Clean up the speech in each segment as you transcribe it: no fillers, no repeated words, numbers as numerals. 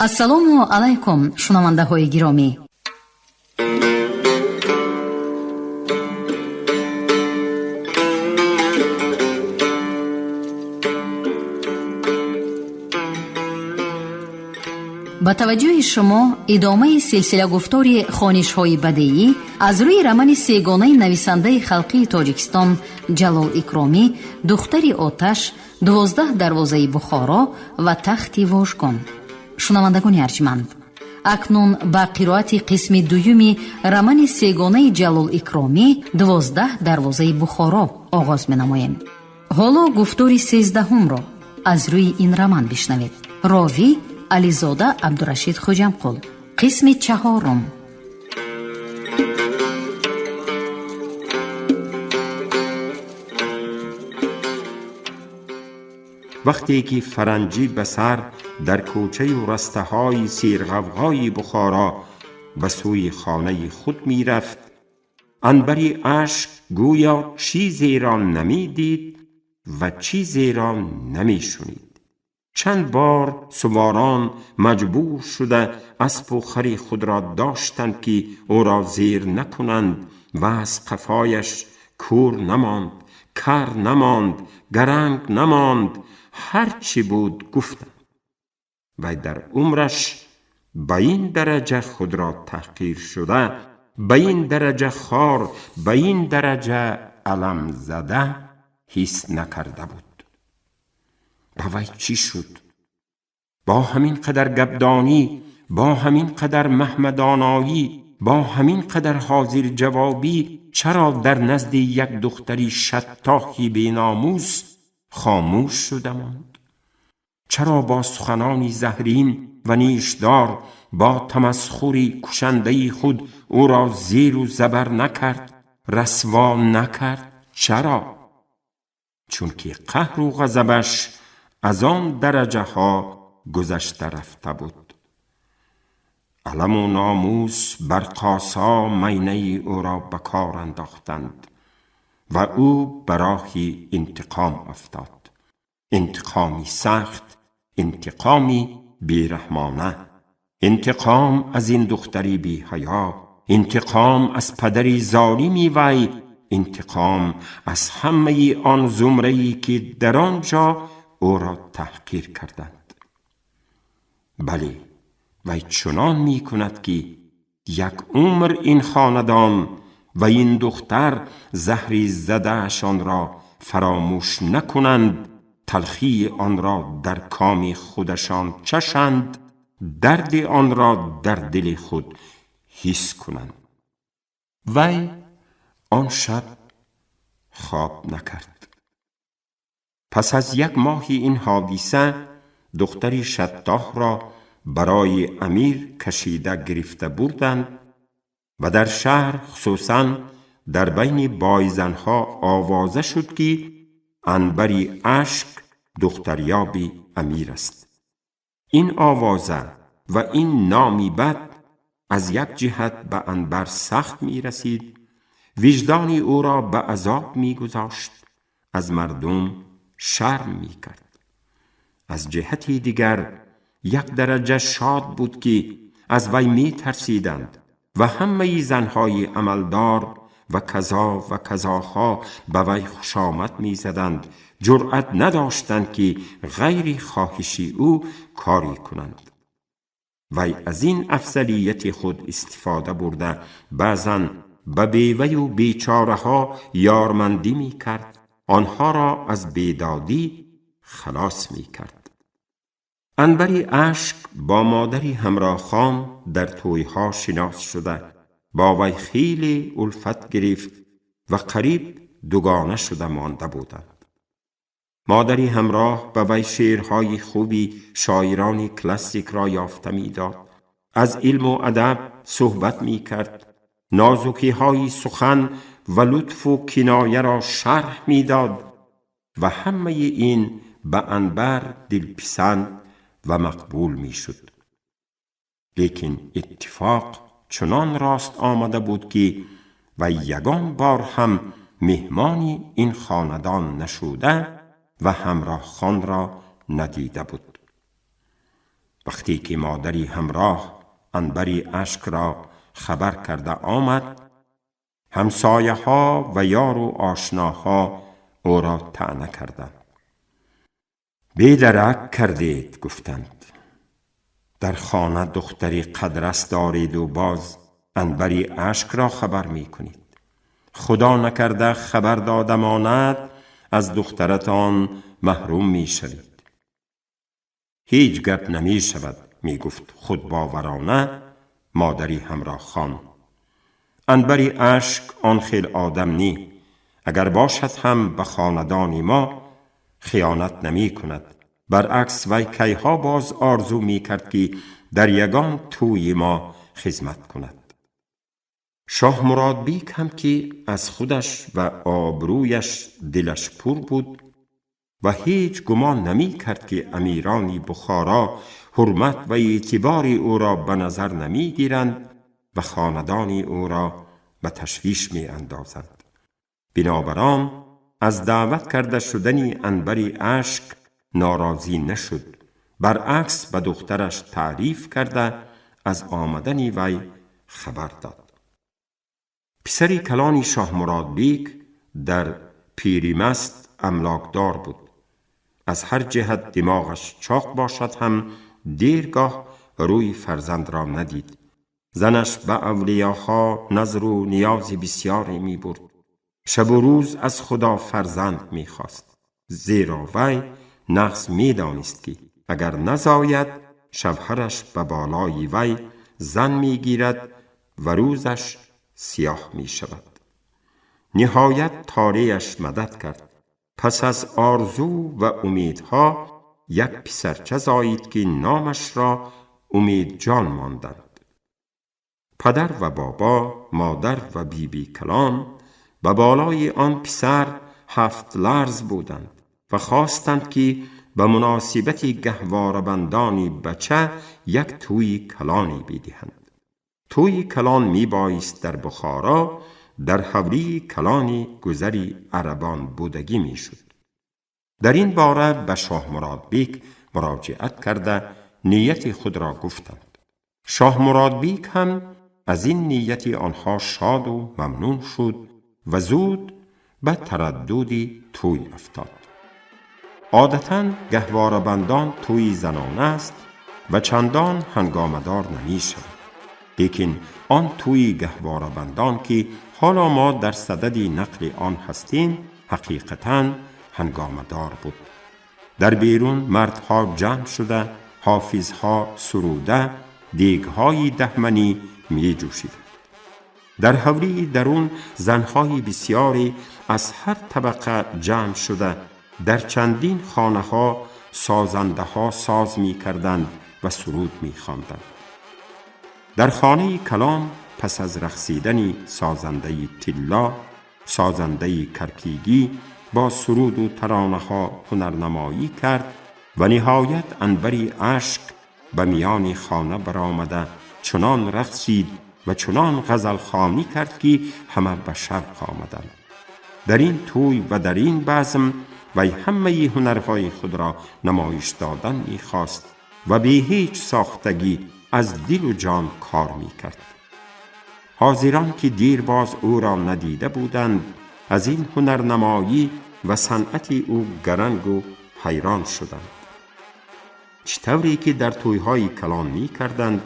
ассалому алайкум шунавандаҳои гиромӣ. ба таваҷҷӯҳи шумо идомаи силсила гуфтори хонишҳои бадеӣ аз рӯи рамани сегонаи нависандаи халқии Тоҷикистон Ҷалол Икромӣ, духтари Оташ, 12 дарвозаи Бухоро ва тахти Вожгон. шунавандагони арҷманд, акнун ба қироати қисми дуюми рамани сегонаи Ҷалол Икромӣ 12 дарвозаи Бухоро оғоз менамоем. ҳоло гуфтори 13-ро аз рӯи ин раман бишнавед. ровӣ Ализода Абдурашид Хуҷамқул. қисми 4. وقتی که فرنجی به سر در کوچه و رسته‌های سیرغوغای بخارا به سوی خانه خود می رفت، عنبری اشک گویا چیزی را نمی دید و چیزی را نمی شنید. چند بار سواران مجبور شده اسب و خر خود را داشتند که او را زیر نکنند و از قفایش کور نماند، کر نماند، گرنگ نماند، هرچی بود گفتند. و در عمرش به این درجه خود را تحقیر شده، به این درجه خار، به این درجه علم زده حس نکرده بود. با وی چی شد؟ با همین قدر گبدانی، با همین قدر محمدانایی، با همین قدر حاضر جوابی، چرا در نزد یک دختری شطاحی بی‌ناموس خاموش شده ماند؟ چرا با سخنانی زهرین و نیشدار، با تمسخری کشنده خود او را زیر و زبر نکرد، رسوا نکرد؟ چرا؟ چون که قهر و غضبش از آن درجه ها گذشته رفته بود. علم و ناموس بر قاسا مینه او را به کار انداختند و او به راه انتقام افتاد. انتقامی سخت، انتقامی بیرحمانه، انتقام از این دختری بی حیا، انتقام از پدری ظالمی وی، انتقام از همه آن زمره‌ای که در آنجا او را تحقیر کردند. بله، وی چنان می کند که یک عمر این خاندان و این دختر زهری زدهشان را فراموش نکنند، تلخی آن را در کام خودشان چشند، درد آن را در دل خود حس کنند. وی آن شب خواب نکرد. پس از 1 ماه این حادثه، دختری شطاح را برای امیر کشیده گرفته بردند و در شهر خصوصاً در بین بایزنها آوازه شد که عنبری اشک دختریاب امیر است. این آوازه و این نامی بد از یک جهت به عنبر سخت می رسید، وجدان او را به عذاب می گذاشت، از مردم شرم می کرد. از جهتی دیگر یک درجه شاد بود که از وی می ترسیدند و همه زنهای عملدار و کذاها به وی خوشامد می زدند، جرأت نداشتند که غیر خواهشی او کاری کنند. وی از این افضلیت خود استفاده برده بعضاً به بیوه و بیچاره ها یارمندی می کرد، آنها را از بیدادی خلاص می کرد. عنبری اشک با مادری همراه خان در تویها شناس شده، با وی خیلی الفت گرفت و قریب دوگانه شده مانده بودند. مادری همراه به وی شعرهای خوبی شاعران کلاسیک را یافته می داد، از علم و ادب صحبت می کرد، نازکی های سخن و لطف و کنایه را شرح می داد و همه این به عنبر دلپسند و مقبول می شد. لیکن اتفاق چنان راست آمده بود که و یگان بار هم مهمانی این خاندان نشوده و همراه خان را ندیده بود. وقتی که مادری همراه عنبری اشک را خبر کرده آمد، همسایه ها و یار و آشناها او را طعنه کردند. بیدرک کردید گفتند. در خانه دختری قدرس دارید و باز عنبری اشک را خبر می کنید. خدا نکرده خبر داده ماند، از دخترتان محروم می شوید. هیچ گپ نمی شود، می گفت خود باورانه مادری همراه خان. عنبری اشک آن خیل آدم نی، اگر باشد هم به خاندان ما خیانت نمی کند. برعکس وی کیها باز آرزو می کرد که در یگان توی ما خدمت کند. شاه مراد بیک هم که از خودش و آبرویش دلش پر بود و هیچ گمان نمی کرد که امیران بخارا حرمت و اعتبار او را به نظر نمی گیرند و خاندان او را به تشویش می اندازند. بنابراین از دعوت کرده شدنی عنبری اشک ناراضی نشد، برعکس به دخترش تعریف کرده از آمدنی وی خبر داد. پسری کلانی شاه مراد بیک در پیریمست املاکدار بود. از هر جهت دماغش چاق باشد هم دیرگاه روی فرزند را ندید. زنش به اولیاها نظر و نیاز بسیاری می برد. شب و روز از خدا فرزند می خواست، زیرا وی نقص می دانست که اگر نزاید شوهرش به بالای وی زن می گیرد و روزش سیاه می شود. نهایت تاریش مدد کرد. پس از آرزو و امیدها یک پسرچه زایید که نامش را امید جان ماندند. پدر و بابا، مادر و بیبی کلان به بالای آن پسر 7 لرز بودند و خواستند که به مناسبت گهواره بندانی بچه یک توی کلانی بدهند. توی کلان می بایست در بخارا در حولی کلانی گذری عربان بودگی می شد. در این باره به شاه مراد بیک مراجعت کرده نیت خود را گفتند. شاه مراد بیک هم از این نیت آنها شاد و ممنون شد و زود به ترددی توی افتاد. عادتاً گهواره بندان توی زنانه است و چندان هنگامدار نمی شود. لیکن آن توی گهواره بندان که حالا ما در صدد نقل آن هستیم حقیقتاً هنگامدار بود. در بیرون مردها جمع شده، حافظها سروده، دیگهای دهمنی می جوشید. در حولی درون زنهای بسیاری از هر طبقه جمع شده در چندین خانه ها سازنده ها ساز می کردند و سرود می خواندند. در خانه کلام پس از رقصیدن سازنده طلا، سازنده کرکیگی با سرود و ترانه ها هنرنمایی کرد و نهایت عنبری اشک به میان خانه برآمده چنان رقصید و چنان غزل خوانی کرد که همه به شوق آمدند. در این توی و در این بزم وی همه هنرهای خود را نمایش دادن می خواست و بی هیچ ساختگی از دل و جان کار می کرد. حاضران که دیرباز او را ندیده بودند از این هنرنمایی و صنعت او گرنگ و حیران شدند. چطوری که در تویهای کلان می کردند،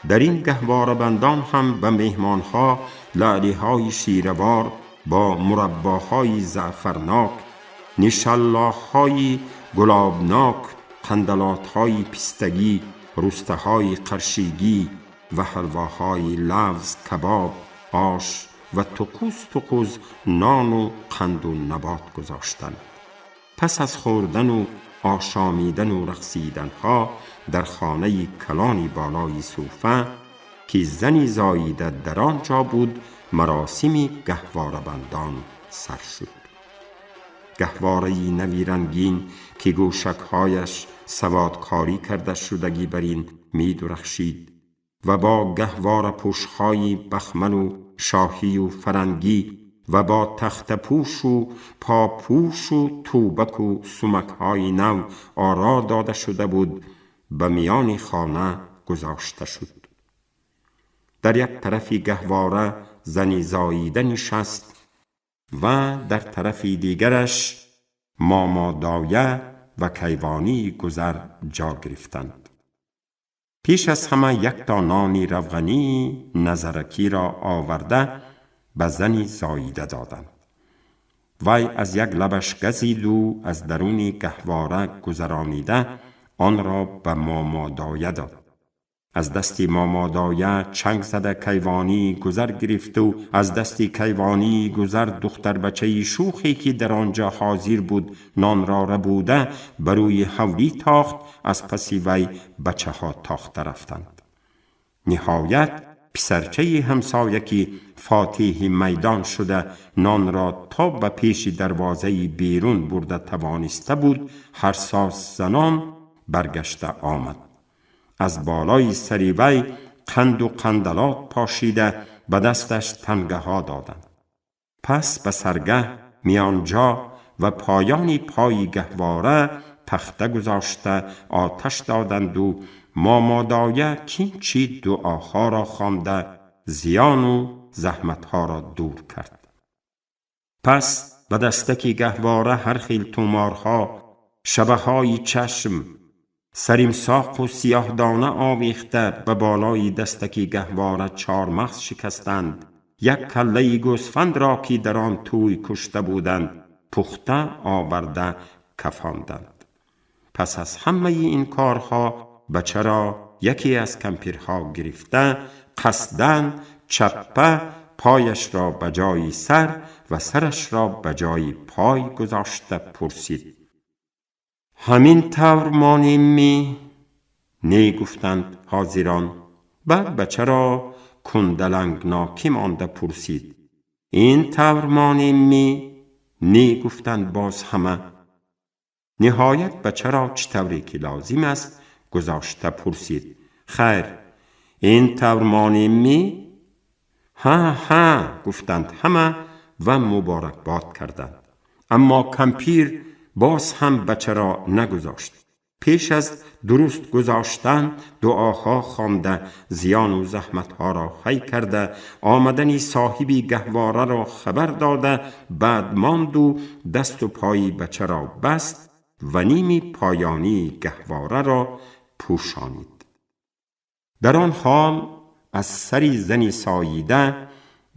در این گهواره بندان هم به مهمانها لعلیهای شیروار با مرباهای زعفرناک، نشالاهای گلابناک، قندلاتهای پستگی، رستهای قرشیگی و حلواهای لوز، کباب، آش و تقوز نان و قند و نبات گذاشتند. پس از خوردن و آشامیدن و رقصیدن ها در خانه کلانی بالای صوفه که زنی زاییده در آنجا بود مراسمی گهواره بندان سر شد. گهواره‌ای نوی رنگین که گوشک‌هایش سوادکاری کرده شدگی بر این می درخشید و با گهواره پوش‌های بخمل و شاهی و فرنگی و با تخت پوش و پاپوش و توبک و سمک‌های نو آرا داده شده بود به میان خانه گذاشته شد. در یک طرفی گهواره زنی زاییده نشست و در طرفی دیگرش مامادایه و کیوانی گذر جا گرفتند. پیش از همه یک تا نانی روغنی نظرکی را آورده به زنی زاییده دادند. وی از یک لبش گزید و از درون گهواره گذرانیده آن را به مامادایه داد. از دستی مامادایه چنگ زده کیوانی گذر گرفت و از دستی کیوانی گذر دختر بچه شوخی که در آنجا حاضر بود نان را ربوده بروی حولی تاخت. از پسی وی بچه ها تاخته رفتند. نهایت پسرچه همسایه که فاتح میدان شده نان را تا به پیش دروازه بیرون برده توانسته بود هر ساس زنان برگشته آمد. از بالای سری وی قند و قندلات پاشیده به دستش تنگه ها دادند. پس به سرگه میانجا و پایانی پای گهواره تخته گذاشته آتش دادند و مامادایه کینچی دعاها را خوانده زیان و زحمتها را دور کرد. پس به دستکی گهواره هر خیل تومارها، شبه های چشم، سریمساق و سیاه دانه آویخته به بالای دستکی گهواره 4 مغز شکستند. یک کله گوسفند را که در آن توی کشته بودند پخته آورده کفاندند. پس از همه این کارها بچه را یکی از کمپیرها گرفته قصداً چپه پایش را به جای سر و سرش را به جای پای گذاشته پرسید: همین طور مانیم می؟ نه گفتند حاضران. بعد بچه را کندلنگناکی مانده پرسید: این طور مانیم می؟ نه گفتند باز همه. نهایت بچه را چطوری که لازم است گذاشته پرسید: خیر این طور مانیم می؟ ها ها گفتند همه و مبارکباد کردند. اما کمپیر باز هم بچه را نگذاشت. پیش از درست گذاشتن دعاها خوانده زیان و زحمتها را حی کرده آمدنی صاحبی گهواره را خبر داده بعد ماند و دست و پای بچه را بست و نیمی پایانی گهواره را پوشانید. در آن حال از سری زنی ساییده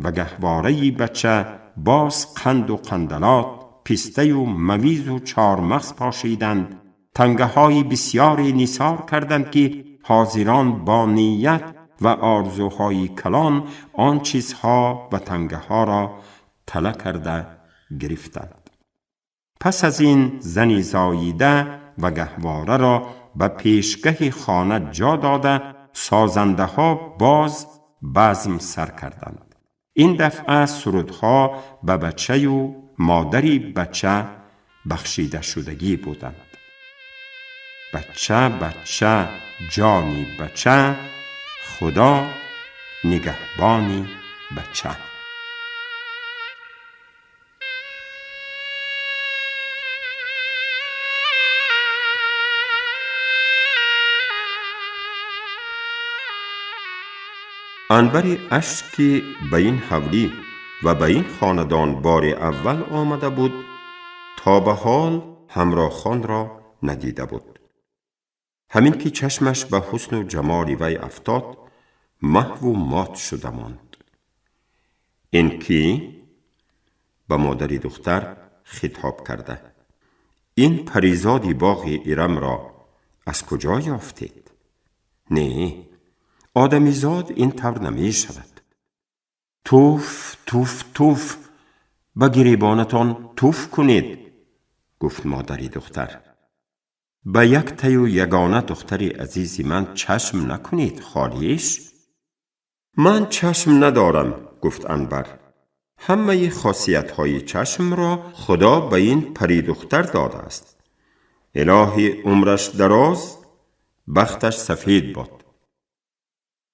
و گهواره بچه باز قند و قندلات، پیسته و مویز و 4 مغز پاشیدند. تنگه های بسیاری نثار کردند که حاضران با نیت و آرزوهای کلان آن چیزها و تنگه ها را طلب کرده گرفتند. پس از این زنی زاییده و گهواره را به پیشگه خانه جا داده سازنده ها باز بزم سر کردند. این دفعه سرودها به بچه و مادری بچه بخشیده شدگی بودند. بچه بچه جانی بچه، خدا نگهبانی بچه. انبر اشکی به این حولی و به این خاندان بار اول آمده بود تا به حال همراه خان را ندیده بود. همین که چشمش به حسن و جمال وی افتاد محو و مات شده ماند. این کی؟ به مادر دختر خطاب کرده: این پریزادی باغ ایرم را از کجا یافتید؟ نه، آدمیزاد این طور نمی شود. توف توف توف، به گریبانتان توف کنید، گفت مادر دختر. به یک تی و یگانه دختر عزیزی من چشم نکنید خالیش؟ من چشم ندارم، گفت انبر. همه خاصیت های چشم را خدا به این پری دختر داده است. الهی عمرش دراز، بختش سفید باد.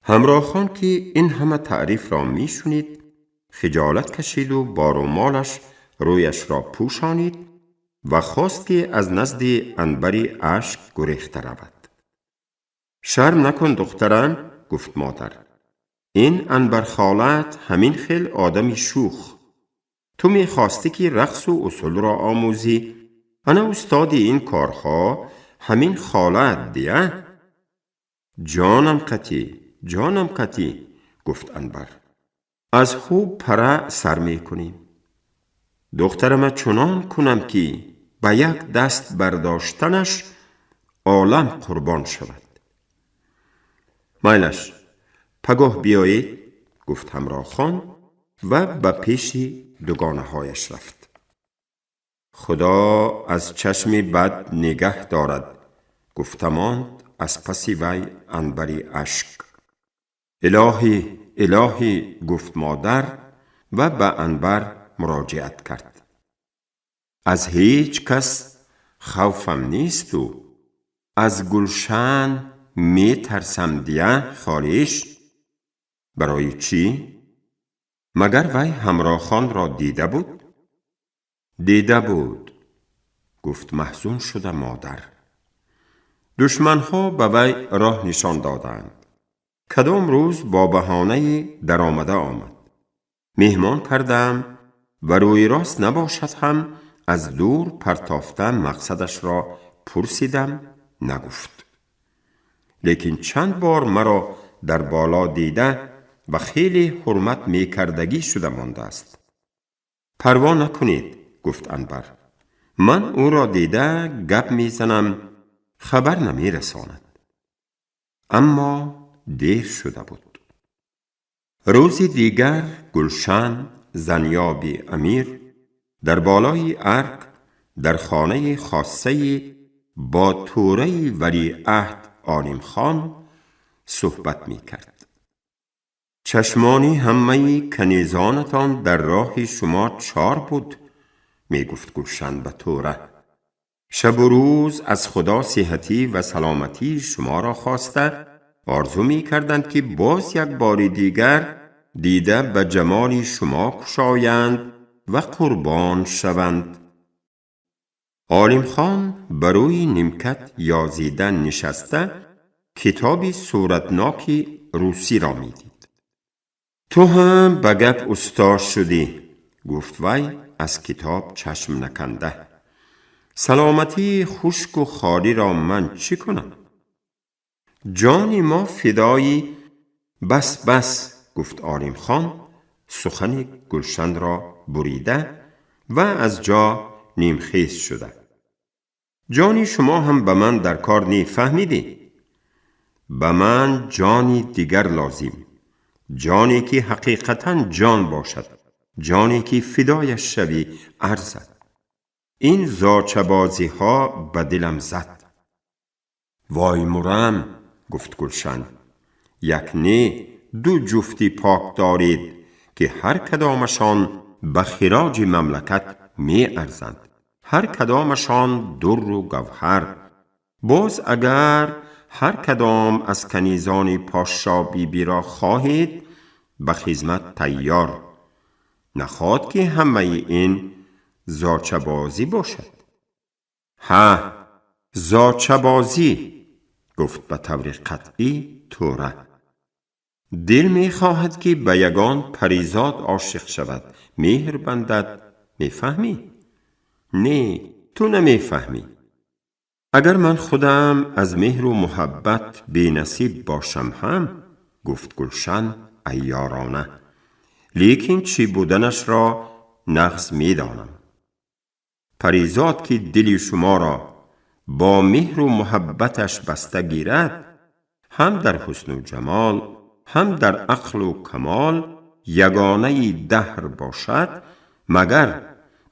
همراه خان که این همه تعریف را می شنید خجالت کشید و بار و مالش رویش را پوشانید و خواست که از نزد انبری اشک گریخته رود. شرم نکن دخترم، گفت مادر. این عنبر خالت همین خیل آدمی شوخ. تو میخواستی که رقص و اصول را آموزی؟ انا استادی این کارها همین خالت دیه؟ جانم قطی، گفت عنبر. از خوب پره سر میکنیم. دخترم چنان کنم که به یک دست برداشتنش عالم قربان شود. میلش، پگاه بیایید، گفت همراه خان و به پیش دوگانه هایش رفت. خدا از چشم بد نگه دارد، گفتماند از پس وی عنبری اشک. الهی، گفت مادر و به عنبر مراجعت کرد. از هیچ کس خوفم نیست و از گلشن می ترسم دیه خالیش. برای چی؟ مگر وی همراه خان را دیده بود؟ دیده بود، گفت محزون شده مادر. دشمنها به وی راه نشان دادند. کدام روز با بهانه در آمده آمد. مهمان کردم و روی راست نباشد هم از دور پرتافته مقصدش را پرسیدم، نگفت. لیکن چند بار مرا در بالا دیده و خیلی حرمت می کردگی شده مانده است. پروا نکنید، گفت عنبر. من او را دیده گپ می زنم، خبر نمی رساند. اما دیر شده بود. روز دیگر گلشن زنیاب امیر در بالای ارگ در خانه خاصه با توره ولیعهد عالم خان صحبت می کرد. چشمانی همه کنیزانتان در راه شما 4 بود، می گفت گلشن به توره. شب و روز از خدا صحتی و سلامتی شما را خواسته آرزو می کردند که باز یک بار دیگر دیده به جمال شما کشایند و قربان شوند. عالم خان بروی نیمکت یازیده نشسته کتابی صورتناکی روسی را می دید. تو هم به گپ استاد شدی، گفت وی از کتاب چشم نکنده. سلامتی خشک و خالی را من چی کنم؟ جان ما فدایی. بس، گفت عالم خان سخن گلشن را بریده و از جا نیمخیز شده. جانی شما هم به من در کار نی فهمیدی؟ به من جانی دیگر لازم، جانی که حقیقتاً جان باشد، جانی که فدایش شوی ارزد. این زاچه بازی ها به دلم زد. وای مرم، گفت گلشن. یک نه 2 جفتی پاک دارید که هر کدامشان به خراج مملکت می ارزند، هر کدامشان در و گوهر. باز اگر هر کدام از کنیزان پاشا بیبی را خواهید به خدمت تیار. نخواد که همه این زاچه بازی باشد. ها، زاچه بازی، گفت به طور قطعی توره. دل می خواهد که به یگان پریزاد عاشق شود، مهر بندد. می فهمی؟ نه، تو نمی فهمی. اگر من خودم از مهر و محبت بی نصیب باشم هم، گفت گلشن عیارانه، لیکن چی بودنش را نقص می دانم. پریزاد که دل شما را با مهر و محبتش بسته گیرد، هم در حسن و جمال هم در عقل و کمال یگانه دهر باشد، مگر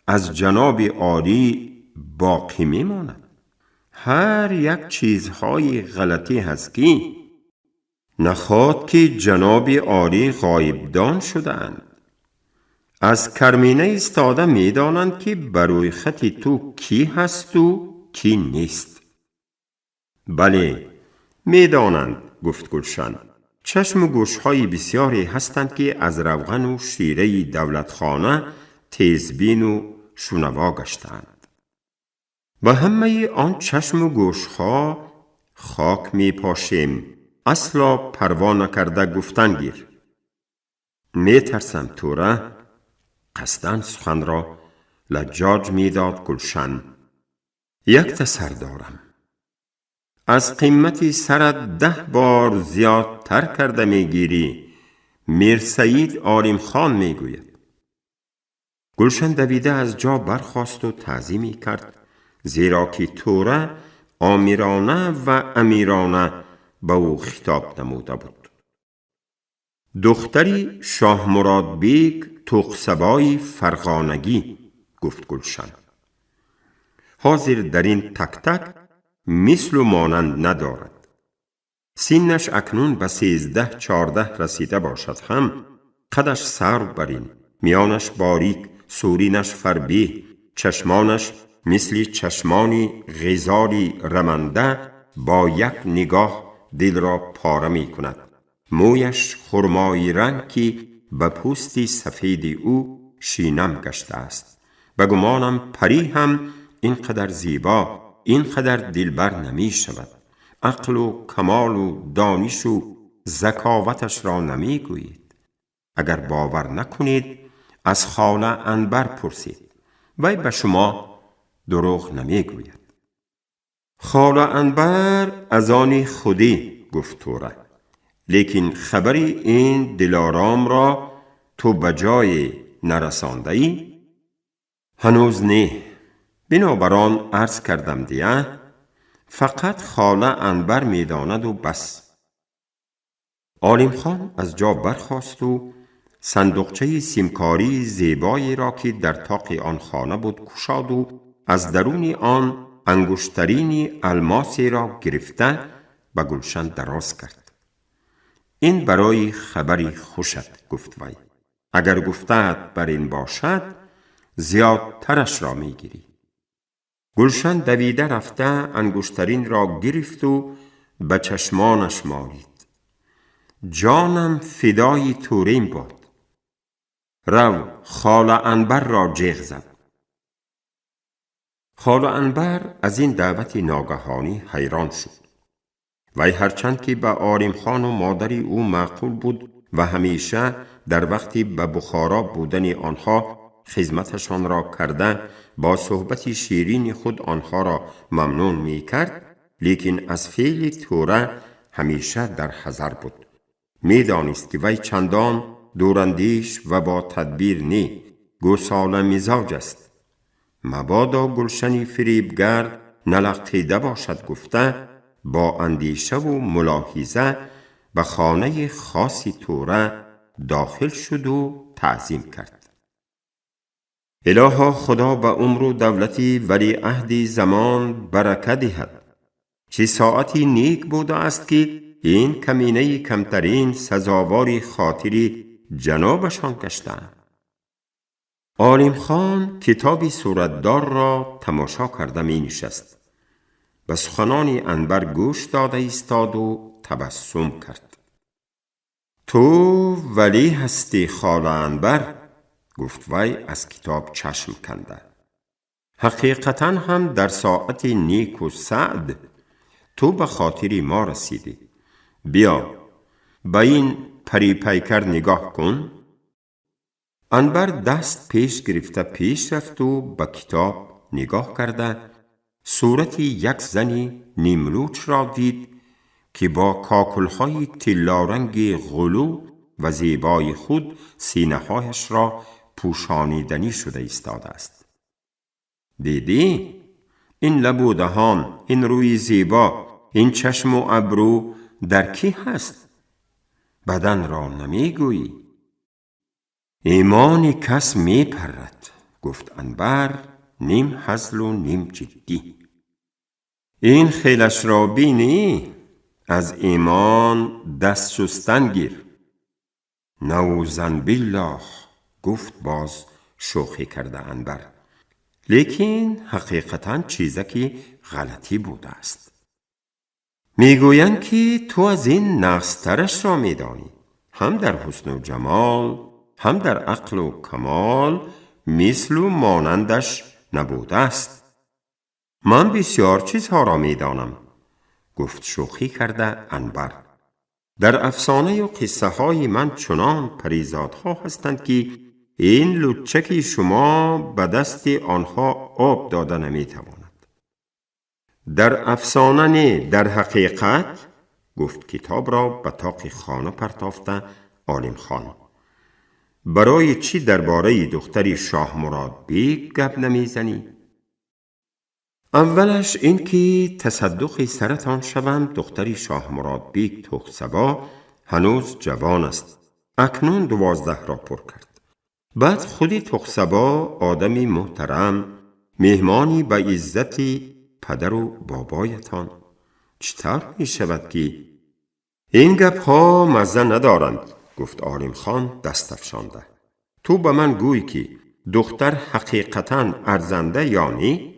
از جناب عالی باقی می ماند. هر یک چیزهای غلطی هست که نخواد که جناب عالی غایبدان شده اند. از کرمینه استاده می دانند که بروی خط تو کی هست و کی نیست. بله، می دانند، گفت گلشن. چشم و گوشهای بسیاری هستند که از روغن و شیره دولتخانه تیزبین و شنوا گشتند. و همه آن چشم و گوشها خاک می پاشیم، اصلا پروا نکرده گفتن گیر. می ترسم توره. قصداً سخن را لجاج می داد گلشن. یک تسر دارم. از قیمتی سرت 10 بار زیادتر کرده می گیری. میر سید عالم خان می گوید. گلشن دویده از جا برخاست و تعظیمی کرد، زیرا که توره آمیرانه و امیرانه به او خطاب نموده بود. دختری شاه مراد بیگ توقسبای فرغانگی، گفت گلشن. حاضر در این تک تک مثل و مانند ندارد. سینش اکنون به 13-14 رسیده باشد هم قدش سر برین، میانش باریک، سورینش فربه، چشمانش مثل چشمانی غزالی رمنده با یک نگاه دل را پاره می کند. مویش خرمایی رنگ که به پوستی سفید او شینم گشته است. به گمانم پری هم اینقدر زیبا، اینقدر دلبر نمی شود. عقل و کمال و دانش و ذکاوتش را نمی گویید. اگر باور نکنید از خاله عنبر پرسید، وی به شما دروغ نمی گوید. خاله عنبر از آن خودی، گفت توره. لیکن خبری این دلارام را تو بجای نرسانده ای؟ هنوز نه. بنابران عرض کردم دیه، فقط خاله عنبر می داند و بس. عالم خان از جا برخاست و صندوقچه سیمکاری زیبایی را که در طاق آن خانه بود گشاد و از درون آن انگشترین الماسی را گرفته به گلشن دراز کرد. این برای خبری خوشت، گفت وی. اگر گفته‌ات بر این باشد زیادترش را می گیری. گلشن دویده رفته انگشترین را گرفت و به چشمانش مالید. جانم فدای تورین باد. رو خاله عنبر را جیغ زد. خاله عنبر از این دعوت ناگهانی حیران شد. وی هرچند که به عالم خان و مادری او معقول بود و همیشه در وقتی به بخارا بودن آنها خدمتشان را کرده با صحبت شیرین خود آنها را ممنون می کرد، لیکن از فعل توره همیشه در حذر بود. می دانست که وی چندان دوراندیش و با تدبیر نی، گوساله مزاج است. مبادا گلشنی فریبگر نلقیده باشد گفته با اندیشه و ملاحظه به خانه خاصی توره داخل شد و تعظیم کرد. الها خدا به عمر و دولتی ولی عهد زمان برکت دهد. چه ساعتی نیک بوده است که این کمینه کمترین سزاوار خاطری جنابشان گشتند. عالم خان کتابی صورتدار را تماشا کرده می نشست. به سخنان عنبر گوش داده ایستاد و تبسم کرد. تو ولی هستی خاله عنبر، گفت وی از کتاب چشم کنده. حقیقتا هم در ساعت نیک و سعد تو به خاطری ما رسیدی. بیا به این پری پیکر نگاه کن. عنبر دست پیش گرفته پیش رفت و به کتاب نگاه کرده صورت یک زنی نیملوچ را دید که با کاکلهای طلارنگ غلو و زیبای خود سینه‌هایش را پوشانیدنی شده ایستاده است. دیدی؟ این لب و دهان، این روی زیبا، این چشم و ابرو در کی هست؟ بدن را نمی گویی؟ ایمان کس می پرد، گفت عنبر نیم هزل و نیم جدی. این خیلش را بینی؟ از ایمان دست شستن گیر. نعوذن بالله، گفت باز شوخی کرده عنبر. لیکن حقیقتا چیزکی غلطی بوده است. میگویند که تو از این نقصترش را میدانی. هم در حسن و جمال، هم در عقل و کمال مثل و مانندش نبوده است. من بسیار چیزها را میدانم. گفت شوخی کرده انبر. در افسانه و قصه های من چنان پریزادها هستند که این لچکی شما به دست آنها آب داده نمیتواند. در افسانه نه، در حقیقت، گفت کتاب را به طاق خانه پرتافته عالم خان. برای چی درباره دختری شاه مراد بیگ گپ نمیزنی؟ اولش این که تصدق سرتان شوم دختری شاه مراد بیگ تخسبا هنوز جوان است. اکنون 12 را پر کرد. بعد خودی تخسبا آدمی محترم، مهمانی به عزتی پدر و بابایتان. چطور می شود که این گپ ها مزه ندارند؟ گفت عالم خان دست افشانده. تو به من گوی که دختر حقیقتا ارزنده یا نی؟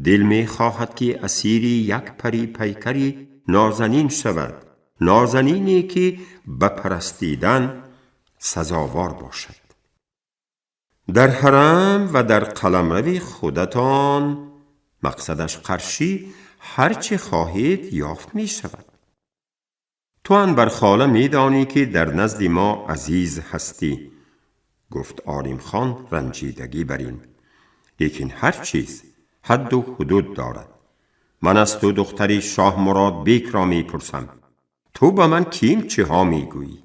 دل می خواهد که اسیری یک پری پیکری نازنین شود، نازنینی که به پرستیدن سزاوار باشد. در حرم و در قلمرو خودتان، مقصدش قرشی، هرچی خواهید یافت می شود. تو انبر خاله می دانی که در نزد ما عزیز هستی. گفت عالم خان رنجیدگی برین. لیکن هر چیز حد و حدود دارد. من از تو دختری شاه مراد بیگ را می پرسم. تو به من کیم چه ها می گویی؟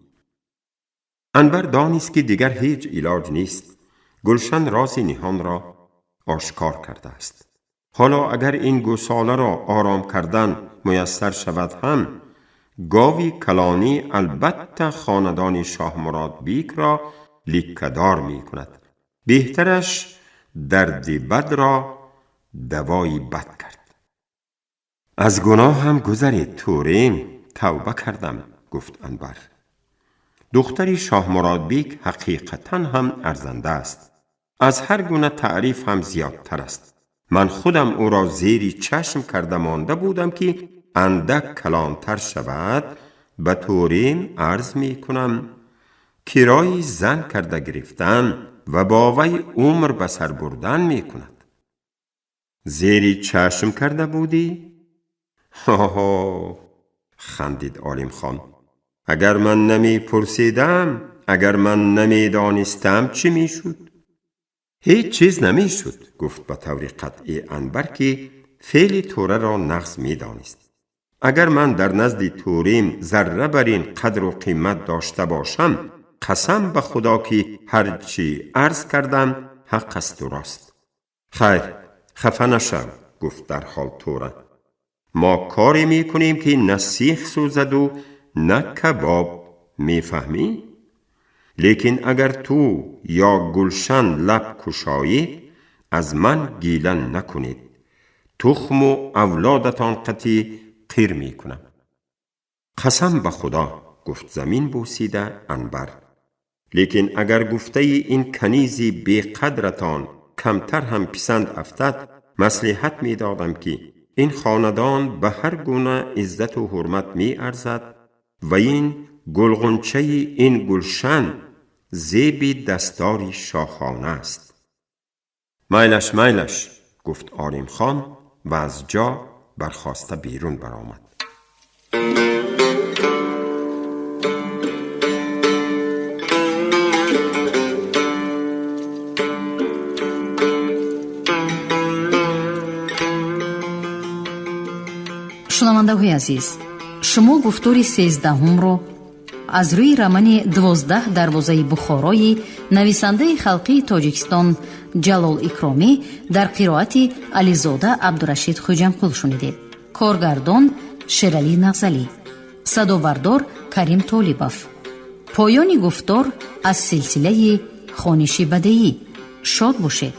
انبر دانست که دیگر هیچ علاج نیست. گلشن راز نهان را آشکار کرده است. حالا اگر این گوساله را آرام کردن میسر شود هم، گاوی کلانی البته خاندان شاه مراد بیگ را لیکه‌دار می کند. بهترش درد بد را دوای بد کرد. از گناه هم گذرید توریم، توبه کردم، گفت انبر. دختری شاه مراد بیگ حقیقتا هم ارزنده است. از هر گونه تعریف هم زیادتر است. من خودم او را زیری چشم کرده مانده بودم که اندک کلانتر شود. به توریم عرض می کنم کرای زن کرده گرفتن و با وی عمر به سر بردن می کند. زیری چشم کرده بودی؟ ها خندید عالم خان. اگر من نمی پرسیدم، اگر من نمی دانستم چی می شد؟ هیچ چیز نمی شد، گفت به طور قطعی انبر که فعل توره را نقص می دانست. اگر من در نزد توریم ذره بر این قدر و قیمت داشته باشم، قسم به خدا که هرچی عرض کردم حق است و راست. خیر خفه نشو، گفت در حال توره. ما کاری می کنیم که نه سیخ سوزد و نه کباب، می فهمی؟ لیکن اگر تو یا گلشن لب کشایی، از من گیلن نکنید. تخم و اولادتان قطعی قیر می کنم. قسم به خدا، گفت زمین بوسیده انبر. لیکن اگر گفته این کنیزی بی قدرتان کمتر هم پسند افتد، مصلحت می دادم که این خاندان به هر گونه عزت و حرمت می ارزد و این گلغنچه این گلشن زیب دستاری شاهانه است. میلش، گفت عالم خان و از جا برخاسته بیرون برآمد. шунавандаҳои азиз, шумо гуфтори 13-ро аз рӯи рамани 12 дарвозаи бухорои нависандаи халқии тоҷикистон ҷалол икромӣ дар қироати ализода абдурашид хуҷамқул шунидед. коргардон шералӣ нағзалӣ, садобардор карим толибов. поёни гуфтор аз силсилаи хониши бадеӣ. шод бошед.